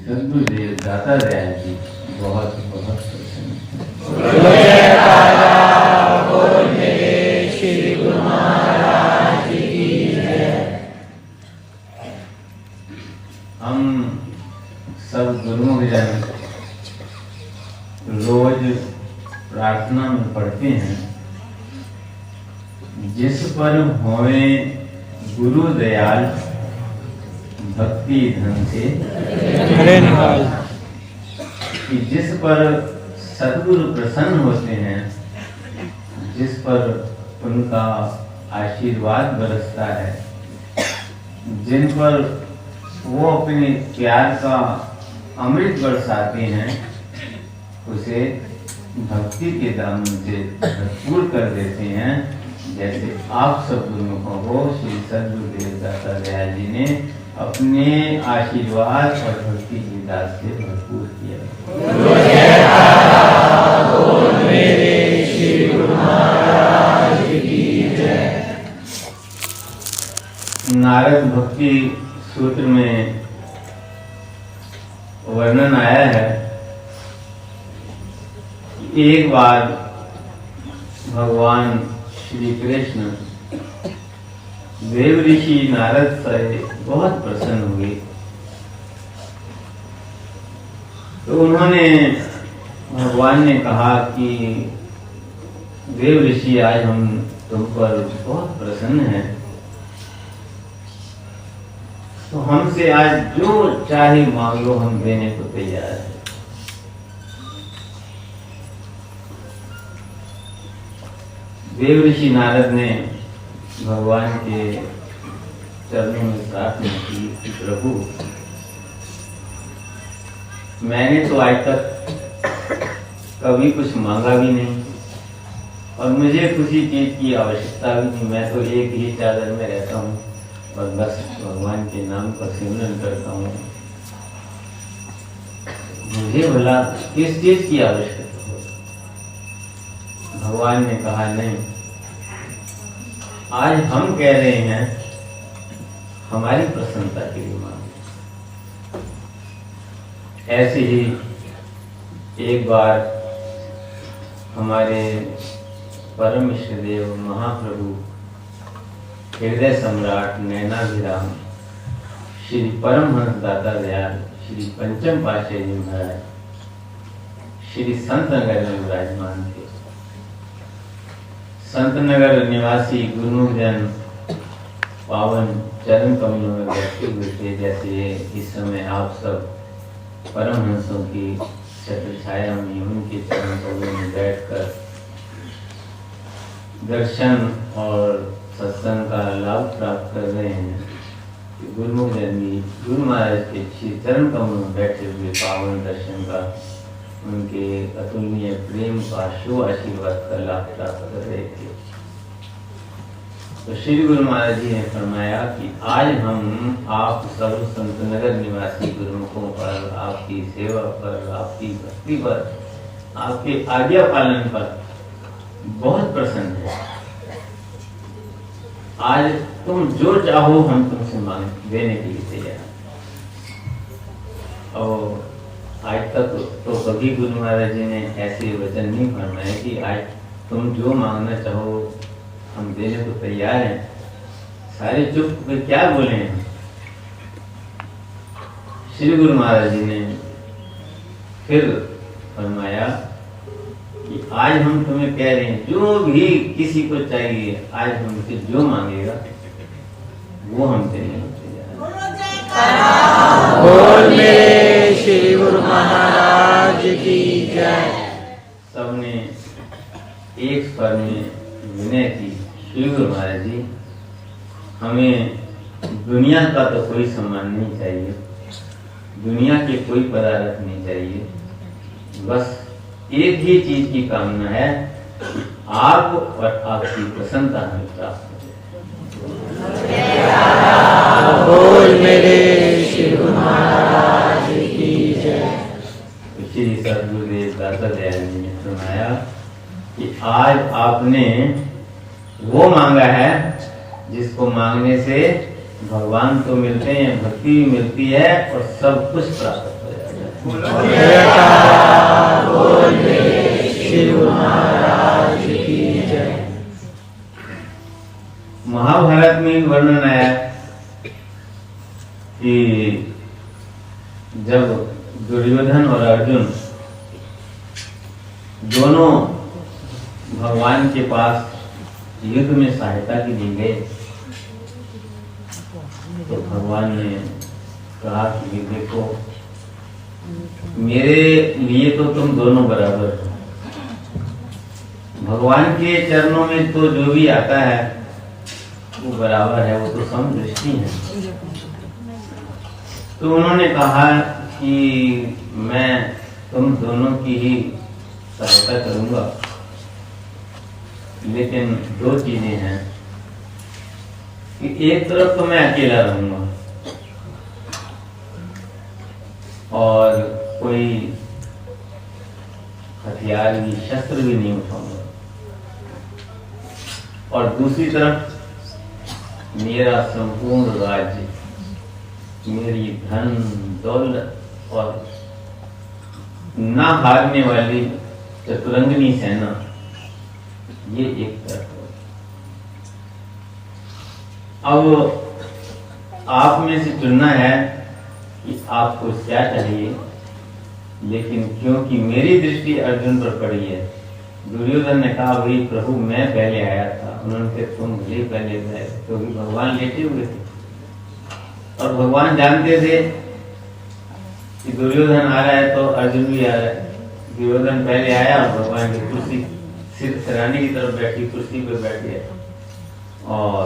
सद्गुरुदेव दाता दयाल जी बहुत बहुत प्रसन्न। बोल मेरे श्री गुरु महाराज की जय। हम सब गुरुजन रोज प्रार्थना में पढ़ते हैं, जिस पर होवे गुरु दयाल भक्ति धन से हरे निकाल। कि जिस पर सद्गुरु प्रसन्न होते हैं, जिस पर उनका आशीर्वाद बरसता है, जिन पर वो अपने प्यार का अमृत बरसाते हैं, उसे भक्ति के दामन से भरपूर कर देते हैं। जैसे आप सब गुरुमुखों को श्री सद्गुरुदेव दाता दयाल जी ने अपने आशीर्वाद और भक्ति की दात से भरपूर किया। बोल मेरे श्री गुरु महाराज की जय। नारद भक्ति सूत्र में वर्णन आया है कि एक बार भगवान श्री कृष्ण देव ऋषि नारद से बहुत प्रसन्न हुए, तो उन्होंने भगवान ने कहा कि देव ऋषि आज हम तुम पर बहुत प्रसन्न हैं, तो हमसे आज जो चाहे मांग लो, हम देने को तैयार हैं। देव ऋषि नारद ने भगवान के चरणों में प्रार्थना की कि प्रभु, मैंने तो आज तक कभी कुछ मांगा भी नहीं और मुझे किसी चीज की आवश्यकता भी नहीं। मैं तो एक ही चादर में रहता हूँ और बस भगवान के नाम का सिमरन करता हूँ। मुझे भला किस चीज की आवश्यकता? भगवान ने कहा नहीं, आज हम कह रहे हैं हमारी प्रसन्नता के लिए मांगे। ऐसे ही एक बार हमारे परम इष्ट देव महाप्रभु हृदय सम्राट नैनाभिराम श्री परमहंस दाता दयाल श्री पंचम पातशाही जी महाराज श्री संत नगर में विराजमान थे। संत नगर निवासी गुरुमुख जन पावन चरण कमलों में बैठे हुए थे। जैसे इस समय आप सब परमहंसों की छत्र छाया में उनके चरण कमलों में बैठकर दर्शन और सत्संग का लाभ प्राप्त कर रहे हैं, गुरुमुख जन भी गुरु महाराज के श्री चरण कमलों में बैठे हुए पावन दर्शन का, उनके अतुलनीय प्रेम का शुभ आशीर्वाद का लाभ प्राप्त कर रहे थे। तो श्री गुरु महाराज जी ने फरमाया कि आज हम आप सब संत नगर निवासी गुरुमुखों पर, आपकी सेवा पर, आपकी भक्ति पर, आपके आज्ञा पालन पर बहुत प्रसन्न है। आज तुम जो चाहो हम तुमसे मांग देने के लिए तैयार। और आज तक तो कभी गुरु महाराज जी ने ऐसे वचन नहीं फरमाए कि आज तुम जो मांगना चाहो हम देने को तैयार हैं। सारे चुप वे क्या बोले हैं। श्री गुरु महाराज जी ने फिर फरमाया कि आज हम तुम्हें कह रहे हैं, जो भी किसी को चाहिए आज हमसे जो मांगेगा वो हम देने को तैयार हैं। बोल मेरे श्री गुरु महाराज की जय। सबने एक स्वर में विनय की, श्री गुरु महाराज जी, हमें दुनिया का तो कोई सम्मान नहीं चाहिए, दुनिया के कोई पदार्थ नहीं चाहिए, बस एक ही चीज की कामना है, आप और आपकी प्रसन्नता हमें प्राप्त हो। बोल मेरे श्री गुरु महाराज की जय। श्री सद्गुरुदेव दाता दयाल जी ने सुनाया कि आज आपने वो मांगा है जिसको मांगने से भगवान तो मिलते हैं, भक्ति भी मिलती है और सब कुछ प्राप्त हो जाता है। जयकारा बोल मेरे श्री गुरु महाराज की जय। महाभारत में वर्णन आया कि जब दुर्योधन और अर्जुन दोनों भगवान के पास युद्ध में सहायता के लिए गए तो भगवान ने कहा कि देखो, मेरे लिए तो तुम दोनों बराबर हो। भगवान के चरणों में तो जो भी आता है वो बराबर है, वो तो समदृष्टि है। तो उन्होंने कहा कि मैं तुम दोनों की ही सहायता करूंगा, लेकिन दो चीजें हैं कि एक तरफ तो मैं अकेला रहूंगा और कोई हथियार भी, शस्त्र भी नहीं उठाऊंगा, और दूसरी तरफ मेरा संपूर्ण राज्य, मेरी धन दौलत और ना हारने वाली चतुरंगिनी सेना, ये एक तरफ। अब आप में से चुनना है कि आपको क्या चाहिए, लेकिन क्योंकि मेरी दृष्टि अर्जुन पर पड़ी है, दुर्योधन ने कहा भाई प्रभु मैं पहले आया था। उन्होंने कहा तुम भले पहले गए, क्योंकि भगवान लेटे हुए थे और भगवान जानते थे कि दुर्योधन आ रहा है तो अर्जुन भी आ रहा है। दुर्योधन पहले आया और भगवान की कुर्सी सिरानी की तरफ बैठी कुर्सी पर बैठ गया, और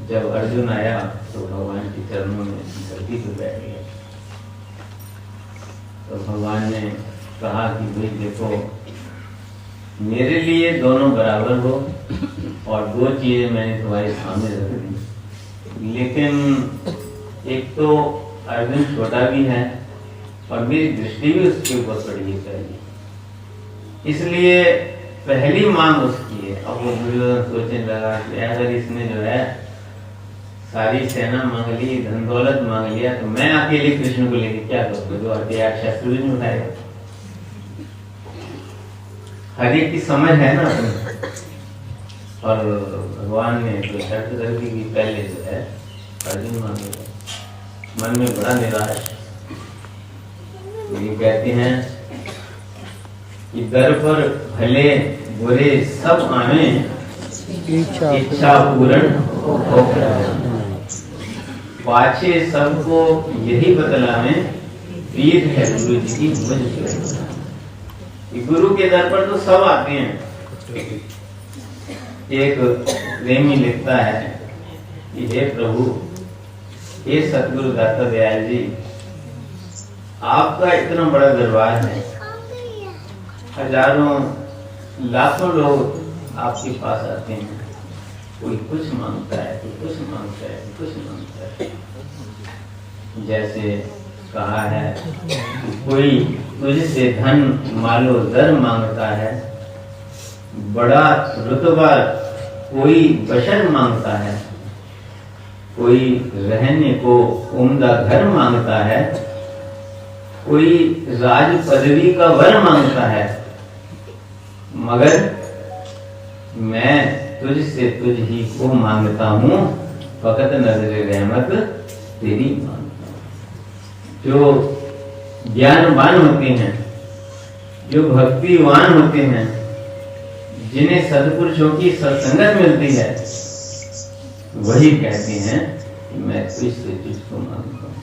जब अर्जुन आया तो भगवान के चरणों में धरती पर बैठ गया। तो भगवान ने कहा कि भाई देखो, मेरे लिए दोनों बराबर हो और दो चीजें मैंने तुम्हारे सामने रख दी, लेकिन एक तो अर्जुन छोटा भी है और मेरी दृष्टि भी उसके ऊपर पड़ी है पहले, इसलिए पहली मांग उसकी है। अब वो दुर्योधन सोचने लगा कि अगर इसने जो है सारी सेना मांग ली, धन दौलत मांग लिया, तो मैं अकेले कृष्ण को लेके क्या करूँगा, जो हथियार शस्त्र भी नहीं उठाएगा। हर एक की समझ है ना, और भगवान ने तो शर्त कर दी कि पहले जो है अर्जुन मांगेगा। मन में बड़ा निराश, ये कहते हैं कि दर पर भले बुरे सब आवे, इच्छा पूर्ण हो पाछे सबको यही बतलावे, वीर है गुरु जी की मुझ पे। गुरु के दर पर तो सब आते हैं। एक प्रेमी लिखता है कि हे प्रभु, हे सतगुरु दाता दयाल जी, आपका इतना बड़ा दरबार है, हजारों लाखों लोग आपके पास आते हैं, कोई कुछ मांगता है, कोई कुछ मांगता है, कोई कुछ मांगता है। जैसे कहा है कोई तुझसे धन मालो दर मांगता है, बड़ा रुतबा कोई बशर मांगता है, कोई रहने को उम्दा घर मांगता है, कोई राज पदवी का वर मांगता है, मगर मैं तुझसे तुझ ही को मांगता हूँ, फकत नजर रहमत तेरी मांगता हूँ। जो ज्ञानवान होते हैं, जो भक्तिवान होते हैं, जिन्हें सद्पुरुषों की सत्संगत मिलती है, वही कहते हैं कि मैं तुझसे तुझको मांगता हूँ।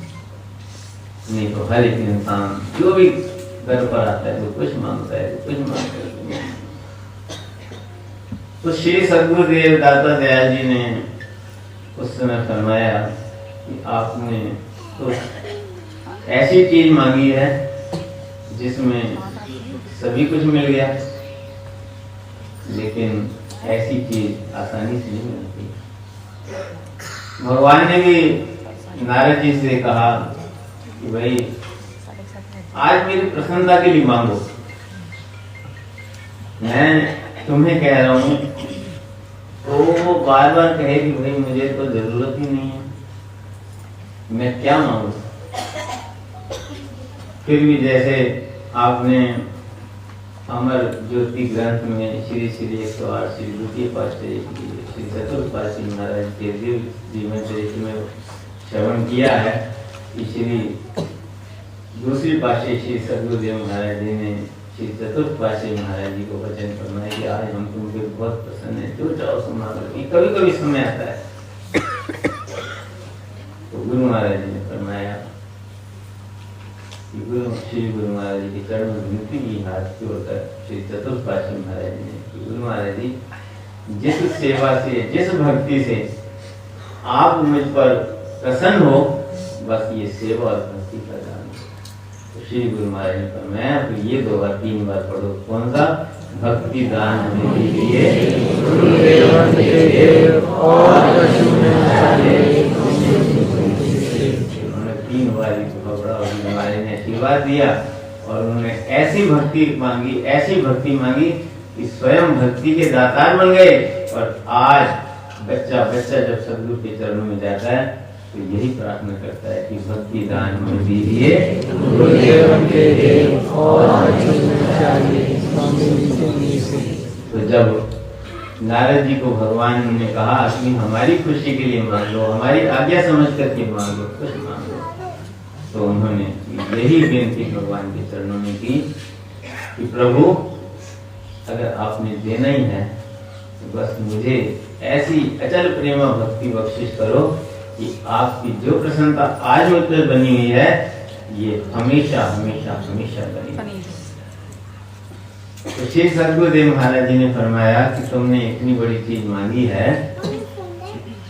नहीं तो हर एक इंसान जो भी घर पर आता है वो कुछ मांगता है, कुछ मांगता है। तो श्री सद्गुरुदेव दाता दयाल जी ने उस समय फरमाया कि आपने तो ऐसी चीज मांगी है जिसमें सभी कुछ मिल गया, लेकिन ऐसी चीज आसानी से नहीं मिलती। भगवान ने भी नारद जी से कहा कि भाई आज मेरी प्रसन्नता के लिए मांगो, मैं तुम्हें कह रहा हूं। तो वो बार बार कहे कि भाई मुझे तो जरूरत ही नहीं है, मैं क्या मांगू। फिर भी जैसे आपने अमर ज्योति ग्रंथ में श्री श्री 108 श्री द्वितीय पातशाही श्री चतुर्थ पातशाही महाराज के जीवन चरित्र में श्रवण किया है कि श्री दूसरी पातशाही श्री सद्गुरुदेव महाराज जी ने श्री चतुर्थ पातशाही महाराज जी को वचन फरमाया कि आज हम तुमके बहुत प्रसन्न है, जो चाहो सुना करके। कभी कभी समय आता है तो गुरु महाराज जी ने फरमाया श्री गुरु महाराज जी के चरण में विनती की, हाथ जोड़कर श्री चतुर्थ पातशाही महाराज जी ने कि गुरु महाराज जी, जिस सेवा से जिस भक्ति से आप मुझ पर प्रसन्न हो, बस ये सेवा और भक्ति का दान। तो श्री गुरु महाराज ने फरमाया तो ये 2 बार 3 बार पढ़ो। कौन सा? भक्ति दान हमें दीजिए और 3 बार हमारे ने आशीर्वाद दिया और उन्होंने ऐसी भक्ति मांगी कि स्वयं भक्ति के दातार बन गए। और आज बच्चा जब सद्गुरु के चरणों में जाता है तो यही प्रार्थना करता है कि भक्ति दान हमें दीजिए तो जब नारद जी को भगवान ने कहा कि हमारी खुशी के लिए मांग लो, हमारी आज्ञा समझ करके मांग लो, कुछ मांग लो, तो उन्होंने यही बेनती भगवान के चरणों में की कि प्रभु अगर आपने देना ही है तो बस मुझे ऐसी अचल प्रेम भक्ति बख्शिश करो कि आपकी जो प्रसन्नता आज मुझ पर बनी हुई है ये हमेशा हमेशा हमेशा बनी। तो श्री सद्गुरुदेव महाराज जी ने फरमाया कि तुमने इतनी बड़ी चीज मांगी है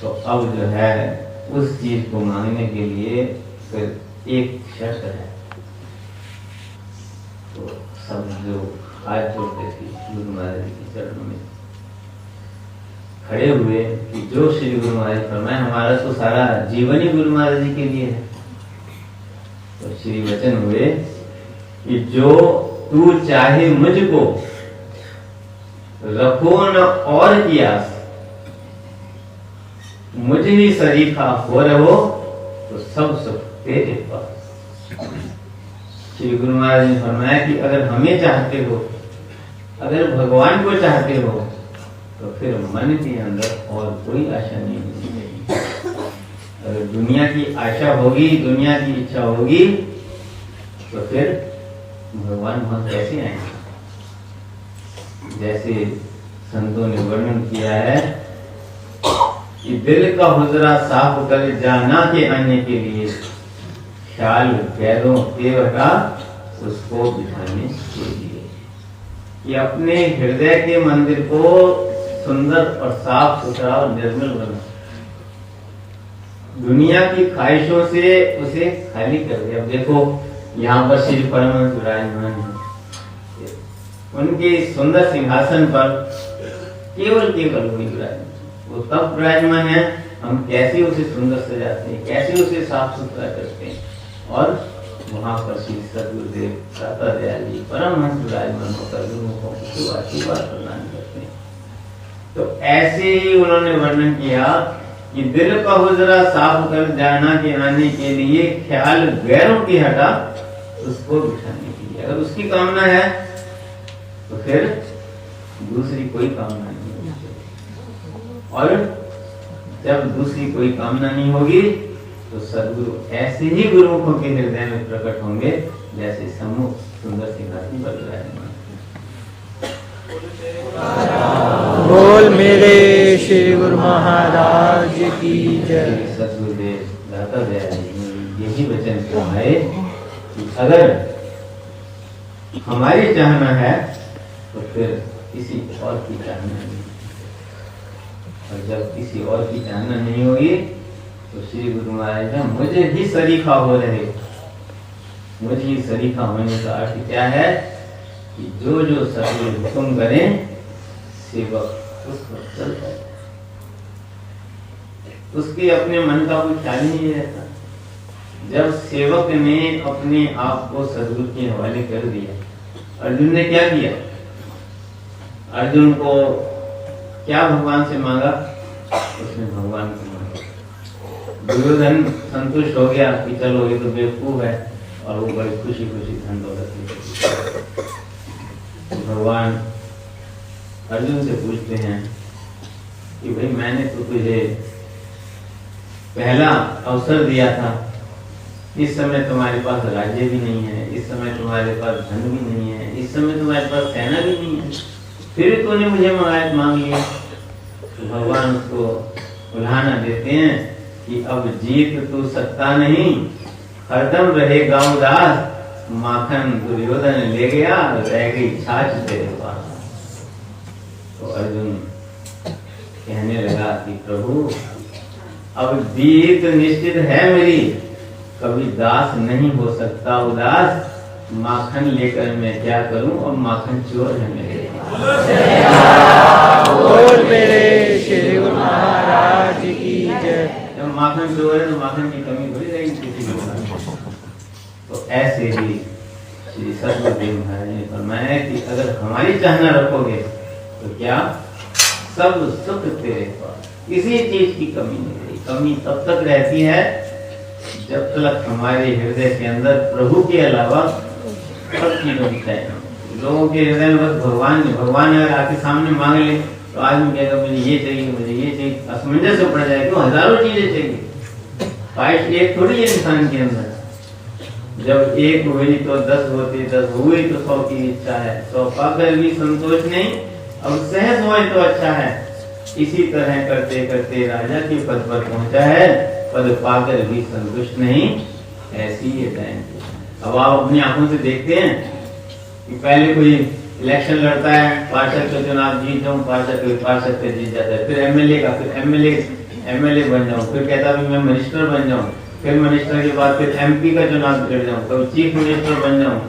तो अब जो है उस चीज को मांगने के लिए फिर एक शर्त है। तो सब जो हाथ जोड़ते थे गुरु महाराज जी के चरणों में खड़े हुए कि जो श्री गुरु महाराज फरमाए, हमारा तो सारा जीवन ही गुरु महाराज जी के लिए है। तो श्री वचन हुए कि जो तू चाहे मुझको रखो न और की आस, मुझ ही शरीफा हो रहो तो सब सुख तेरे पास। श्री गुरु महाराज ने फरमाया कि अगर हमें चाहते हो, अगर भगवान को चाहते हो तो फिर मन के अंदर और कोई आशा नहीं होनी चाहिए। अगर दुनिया की आशा होगी, दुनिया की इच्छा होगी तो फिर भगवान वहां कैसे आएंगे? जैसे संतों ने वर्णन किया है कि दिल का हुजरा साफ कर जाना के आने के लिए ख्याल गैरों के हटा उसको बिठाने के लिए, कि अपने हृदय के मंदिर को सुंदर और साफ सुथरा और निर्मल बना, दुनिया की ख्वाहिशों से उसे खाली कर दिया। अब देखो यहाँ पर श्री परमहंस विराजमान है, उनके सुंदर सिंहासन पर केवल वही विराजमान, वो तब विराजमान है, हम कैसे उसे सुंदर सजाते हैं, कैसे उसे साफ सुथरा करते हैं। और वहां पर श्री सद्गुरुदेव दाता दयाल जी परमहंस विराजमान होकर गुरुमुखों को आशीर्वाद प्रदान करते हैं। तो ऐसे ही उन्होंने वर्णन किया कि दिल का हुजरा साफ कर जाना के आने के लिए ख्याल गैरों की हटा उसको बिठाने के लिए। अगर उसकी कामना है तो फिर दूसरी कोई कामना नहीं होगी, और जब दूसरी कोई कामना नहीं होगी तो सद्गुरु ऐसे ही गुरुमुखों के हृदय में प्रकट होंगे जैसे समूह सुंदर सिंहासन पर विराजमान। बोल मेरे श्री गुरु महाराज की जय। सद्गुरुदेव दाता दयाल जी यही वचन कहे कि अगर हमारी चाहना है तो फिर किसी और की चाहना नहीं, और जब किसी और की चाहना नहीं होगी तो श्री गुरु महाराज का मुझे ही शरीफा हो रहे। मुझे ही शरीफा होने का अर्थ क्या है कि जो जो सद्गुरु हुक्म करें सेवक उस पर चलता है, उसके अपने मन का कोई ख्याल ही नहीं रहता। जब सेवक ने अपने आप को सद्गुरु के हवाले कर दिया, अर्जुन ने क्या किया? अर्जुन को क्या भगवान से मांगा? उसने भगवान को मांगा। दुर्योधन संतुष्ट हो गया कि चलो ये तो बेवकूफ है और वो बड़ी खुशी खुशी धन दौलत लेकर। तो भगवान अर्जुन से पूछते हैं कि भाई मैंने तो तुझे पहला अवसर दिया था, इस समय तुम्हारे पास राज्य भी नहीं है, इस समय तुम्हारे पास धन भी नहीं है, इस समय तुम्हारे पास सेना भी नहीं है, फिर भी तूने मुझे मांग लिया। तो भगवान उसको उल्हाना देते हैं कि अब जीत तू सकता नहीं, हरदम रहेगा उदास, माखन दुर्योधन ले गया, रह गई छाछ तेरे पास। तो अर्जुन कहने लगा कि प्रभु अब जीत निश्चित है मेरी, कभी दास नहीं हो सकता उदास, माखन लेकर मैं क्या करूं, अब माखन चोर है मेरे। बोल मेरे श्री गुरु महाराज की जय। जब माखन चोर है तो माखन की कमी थोड़ी रहेगी किसी को। तो ऐसे ही श्री सतगुरुदेव महाराज ने फरमाया कि अगर हमारी चाहना रखोगे तो क्या सब सुख तेरे पास, किसी चीज की कमी नहीं रहेगी। कमी तब तक रहती है जब तक हमारे हृदय के अंदर प्रभु के अलावा सब चीजों की चाहे। लोगों के हृदय में बस भगवान अगर आके सामने मांग ले तो आदमी कहेगा मुझे ये चाहिए, मुझे ये चाहिए, असमंजस में पड़ जाए, क्यों हजारों चीजें चाहिए। ख्वाहिश एक थोड़ी है इंसान के अंदर, जब एक हुई तो 10 होती, 10 हुई तो 100 की इच्छा है, 100 पाकर भी संतोष नहीं, अब सहज हुए तो अच्छा है। इसी तरह करते करते राजा के पद पर पहुंचा है, पद पाकर भी संतुष्ट नहीं, ऐसी ये टाइम। अब आप अपनी आंखों से देखते हैं कि पहले कोई इलेक्शन लड़ता है, पार्षद का चुनाव जीत जाऊं, पार्षद पे जीत जाता है, फिर एमएलए का, फिर एमएलए बन जाऊं, फिर कहता भी मैं मिनिस्टर बन जाऊं, फिर मिनिस्टर के बाद फिर एमपी का चुनाव लड़ जाऊं, कभी चीफ मिनिस्टर बन जाऊं।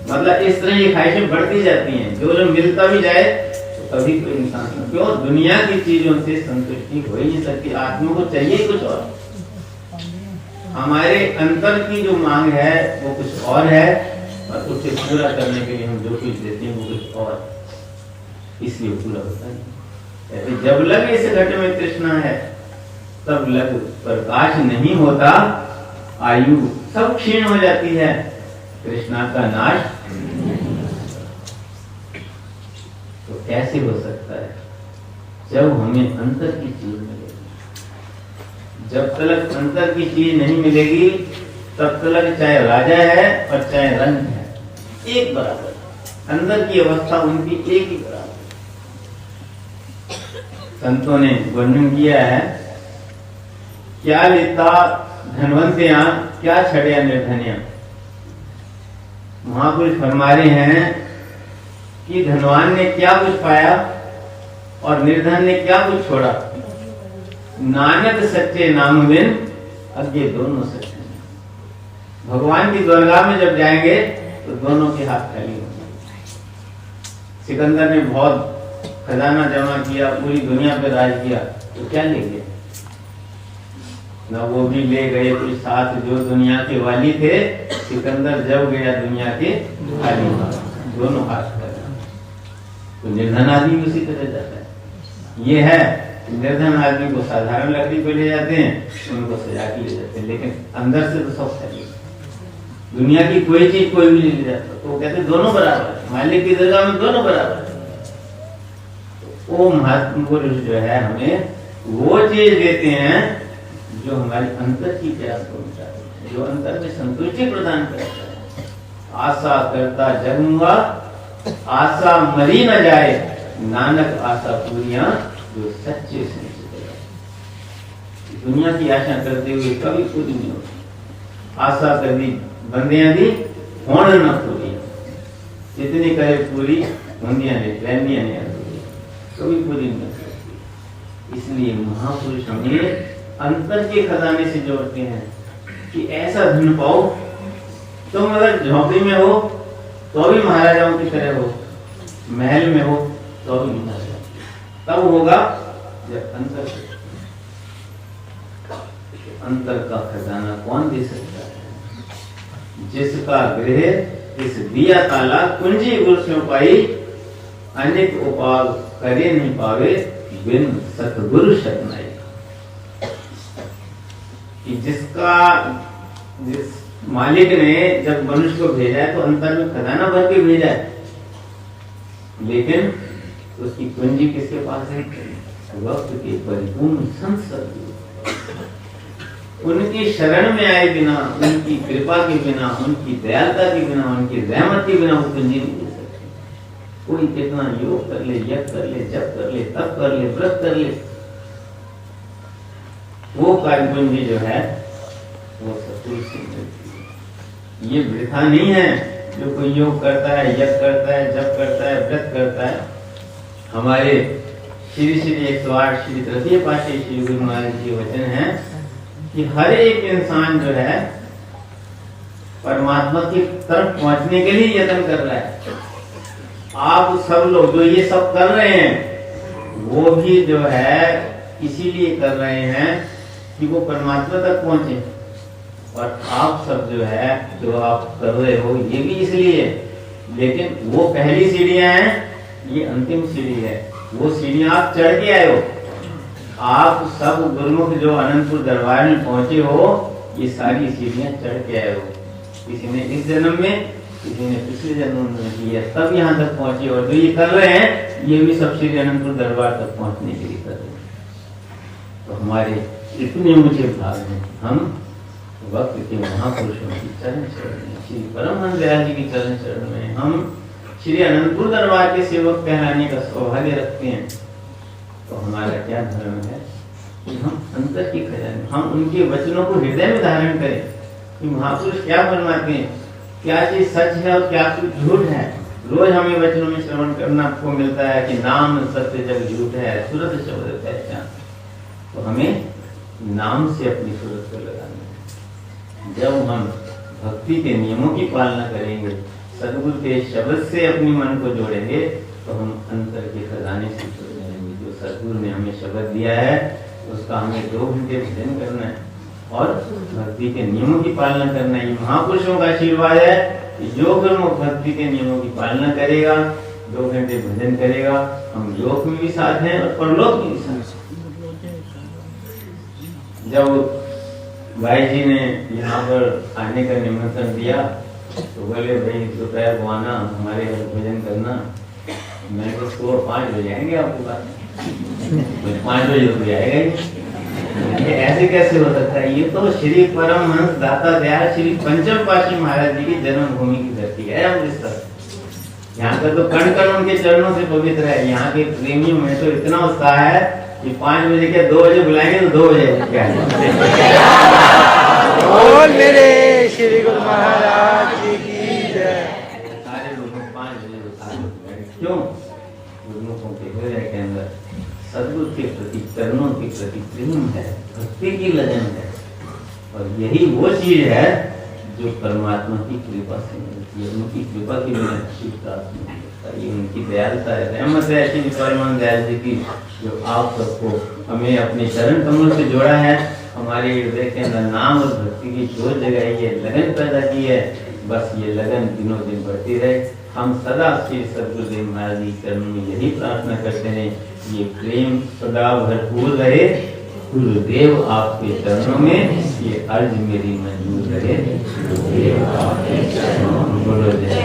मतलब इस तरह ये ख्वाहिशें बढ़ती जाती हैं, जो मिलता भी जाए तो कभी कोई इंसान क्यों दुनिया की चीजों से संतुष्टि हो ही नहीं सकती। आत्मा को चाहिए कुछ और, हमारे अंतर की जो मांग है वो कुछ और है, और उसे पूरा करने के लिए हम जो कुछ देते हैं वो कुछ और, इसलिए पूरा होता नहीं। जब लग इस घट में तृष्णा है तब लग प्रकाश नहीं होता, आयु सब क्षीण हो जाती है, कृष्णा का नाश। तो कैसे हो सकता है? जब हमें अंतर की चीज मिलेगी। जब तक अंतर की चीज नहीं मिलेगी तब तक चाहे राजा है और चाहे रंग है एक बराबर, अंदर की अवस्था उनकी एक ही बराबर। संतों ने वर्णन किया है, क्या लेता धनवंतियां, क्या छड़िया निर्धनिया। महापुरुष फरमा रहे हैं कि धनवान ने क्या कुछ पाया और निर्धन ने क्या कुछ छोड़ा। नानक सच्चे नाम बिन अज्ञे दोनों सच्चे। भगवान की दरगाह में जब जाएंगे तो दोनों के हाथ खाली होंगे। सिकंदर ने बहुत खजाना जमा किया, पूरी दुनिया पे राज किया, तो क्या ले गए? ना वो भी ले गए कुछ साथ जो दुनिया के वाली थे। सिकंदर जब गया दुनिया के खाली, दोनों हाथ खाली। तो निर्धन आदमी उसी तरह जाता है। ये है निर्धन आदमी को साधारण लकड़ी पे ले जाते हैं, उनको सजा के ले जाते हैं, लेकिन अंदर से तो सब खाली। दुनिया की कोई चीज कोई भी ले जाता, तो कहते दोनों बराबर है, मालिक की दरगाह में दोनों बराबर है। वो महात्मा पुरुष जो है हमें वो चीज देते हैं जो हमारी अंतर की प्यास को मिटाती है, जो अंतर में संतुष्टि प्रदान करता है। आशा करता जगूंगा, आशा मरी न जाए, नानक आशा पूरियां जो सच्चे से दुनिया की आशा करते हुए कभी पूरी नहीं होती। आशा कभी बंदियां दी होने न पूरी, जितनी करे पूरी बंदियां ने रहनियां ने कभी पूरी नहीं होती। इसलिए महापुरुष हमें अंतर के खजाने से जोड़ते हैं कि ऐसा धन पाओ, तुम अगर झोंपड़ी में हो तो भी महाराजाओं की तरह हो, महल में हो तो भी महाराजा, तब होगा जब अंतर का खजाना कौन दे सकता है? जिसका गृह इस दिया ताला कुंजी गुरु पाई, अनेक उपाय करे नहीं पावे, बिन सतगुरु शरणाई। कि जिस मालिक ने जब मनुष्य को भेजा है तो अंतर में खजाना भर के भेजा है, लेकिन उसकी कुंजी किसके पास है? वक्त के परिपूर्ण संत सद्गुरु। उनकी शरण में आए बिना, उनकी कृपा के बिना, उनकी दयालुता के बिना, उनकी रहमत के बिना वो कुंजी नहीं दे सकते। कोई कितना योग कर ले, यज्ञ कर ले, जप कर ले, तप कर ले, व्रत कर ले, वो कार्य कुंजी जो है वो सतगुरु से मिलती है। ये वृथा नहीं है जो कोई योग करता है, यज्ञ करता है, जप करता है, व्रत करता है। हमारे श्री श्री 108 श्री तृतीय पातशाही श्री गुरु महाराज जी वचन है कि हर एक इंसान जो है परमात्मा की तरफ पहुंचने के लिए यत्न कर रहा है। आप सब लोग जो ये सब कर रहे हैं वो भी जो है इसीलिए कर रहे हैं कि वो परमात्मा तक पहुंचे, और आप सब जो है जो आप कर रहे हो ये भी इसलिए, लेकिन वो पहली सीढ़ियां हैं, ये अंतिम सीढ़ी है। वो सीढ़ियां आप चढ़ के आए हो। आप सब गुरुमुख जो अनंतपुर दरबार में पहुंचे हो, ये सारी सीढ़ियां चढ़ के आए हो। किसी ने इस जन्म में, किसी ने पिछले जन्म में किया, तब यहाँ तक पहुंचे। और जो ये कर रहे हैं ये भी सब श्री अनंतपुर दरबार तक पहुंचने के लिए कर रहे हैं। तो हमारे इतने ऊंचे भाग हैं, हम वक्त के महापुरुषों की चरण शरण में, श्री परमहंस दयाल जी की चरण शरण में, हम श्री अनंतपुर दरबार के सेवक कहलाने का सौभाग्य रखते हैं। तो हमारा क्या धर्म है कि हम अंतर की खजाने, हम उनके वचनों को हृदय में धारण करें कि महापुरुष क्या फरमाते हैं, क्या चीज सच है और क्या चीज झूठ है। रोज हमें वचनों में श्रवण करना को मिलता है कि नाम सत्य जग झूठ है, सूरत शब्द पहचान। तो हमें नाम से अपनी सूरत को लगाना है। जब हम भक्ति के नियमों की पालना करेंगे, सदगुरु के शब्द से अपने मन को जोड़ेंगे, तो हम अंतर के खजाने से जुड़ जाएंगे। जो सदगुरु ने हमें शब्द दिया है उसका हमें 2 घंटे भजन करना है और भक्ति के नियमों की पालना करना है। महापुरुषों का आशीर्वाद है कि जो गुरुमुख भक्ति के नियमों की पालना करेगा, 2 घंटे भजन करेगा, हम लोक में भी साथ हैं और परलोक में भी साथ। जब भाई जी ने यहाँ पर आने का निमंत्रण दिया तो बोले भाई दोपहर को आना, हमारे घर भोजन करना। मैंने तो सुबह 5 बजे आएंगे आपके पास। 5 बजे तो कोई आएगा ही। ये ऐसे कैसे हो सकता है? ये तो श्री परमहंस दाता दयाल श्री पंचम पातशाही महाराज जी की जन्मभूमि की धरती है अमृतसर। यहाँ का तो कण कण उनके चरणों से पवित्र है। यहाँ के प्रेमियों में तो इतना उत्साह है कि 5 बजे क्या 2 बजे बुलाएंगे तो 2 बजे क्या बोल मेरे श्री गुरु महाराज जी की जय। सारे लोग 5 बजे क्यों? गुरुमुखों के हृदय के अंदर सदगुरु के प्रति, चरणों के प्रति प्रेम है, भक्ति की लगन है, और यही वो चीज है जो परमात्मा की कृपा से मिलती है। उनकी कृपा की बिना चीज प्राप्त नहीं होता। ये उनकी दयालुता है, रहमत है श्री परमहंस दयाल जी की, जो आप सबको हमें अपने चरण कमलों से जोड़ा है। हमारे हृदय के अंदर नाम और भक्ति की जोत जगाई है, लगन पैदा की है। बस ये लगन दिनों दिन बढ़ती रहे। हम सदा श्री सद्गुरुदेव महाराज जी चरणों में यही प्रार्थना करते हैं, ये प्रेम सदा भरपूर रहे। गुरुदेव आपके चरणों में ये अर्ज मेरी मंजूर रहे। गुरुदेव आपके चरणों में बोलो जय।